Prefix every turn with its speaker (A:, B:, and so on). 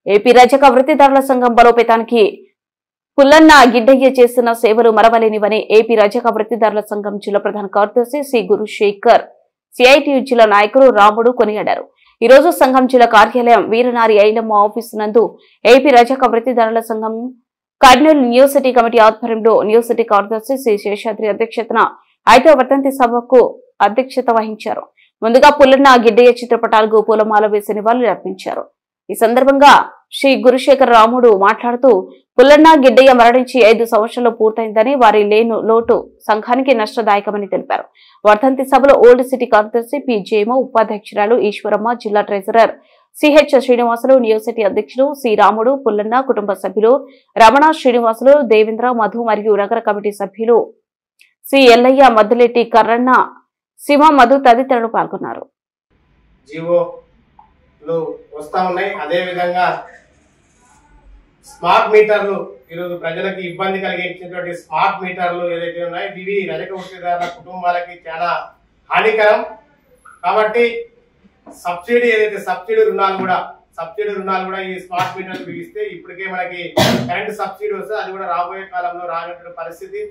A: AP రజక వృత్తిదారుల సంఘం బలోపేతానికి పుల్లన్న గిడ్డయ్య చేస్తున్న సేవలు మరవలేనివని ఏపీ రజక వృత్తిదారుల సంఘం జిల్లా ప్రధాన కార్యదర్శి సి గురుశేఖర్ సిఐటియు జిల్లా నాయకులు రాముడు కొనియాడారు. ఈ రోజు సంఘం జిల్లా కార్యాలయం వీరనారి ఐలమ్మ ఆఫీసు నందు ఏపీ రజక వృత్తిదారుల సంఘం కర్నూలు న్యూ సిటీ కమిటీ ఆధ్వర్యంలో న్యూ సిటీ కార్యదర్శి సి శేషాద్రి అధ్యక్షతన 5వ వర్ధంతి సభకు అధ్యక్షత వహించారు. ముందుగా పుల్లన్న గిడ్డయ్య చిత్రపటాలకు పూలమాల వేసి నివాళులు అర్పించారు. ఈ సందర్భంగా శ్రీ గురుశేఖర్ రాముడు మాట్లాడుతూ పుల్లన్న గిడ్డయ్య మరణించి 5 సంవత్సరాలు పూర్తయిందని, వారి లేను లోటు సంఘానికి నష్టదాయకమని తెలిపారు. వర్ధంతి సభలో ఓల్డ్ సిటీ కార్యదర్శి పి జేమ, ఉపాధ్యక్షురాలు ఈశ్వరమ్మ, జిల్లా treasurer CH Srinivasulu, new city అధ్యక్షులు సి రాముడు, పుల్లన్న కుటుంబ సభ్యులు రమణ, శ్రీనివాసులు, దేవేంద్ర, మధు మరియు నగర కమిటీ సభ్యులు సి ఎల్లయ్య, మద్దులెట్టి కర్రన్న, శివ, మధు తదితరులు పాల్గొన్నారు.
B: వస్తా ఉన్నాయి. అదే విధంగా స్మార్ట్ మీటర్లు ఈరోజు ప్రజలకు ఇబ్బంది కలిగించినటువంటి స్మార్ట్ మీటర్లు ఏదైతే ఉన్నాయో ఇవి రజక వృత్తిదారుల కుటుంబాలకి చాలా హానికరం. కాబట్టి సబ్సిడీ ఏదైతే సబ్సిడీ రుణాలు కూడా ఈ స్మార్ట్ మీటర్లు బిగిస్తే ఇప్పటికే మనకి కరెంట్ సబ్సిడీ వస్తే అది కూడా రాబోయే కాలంలో రానటువంటి పరిస్థితి.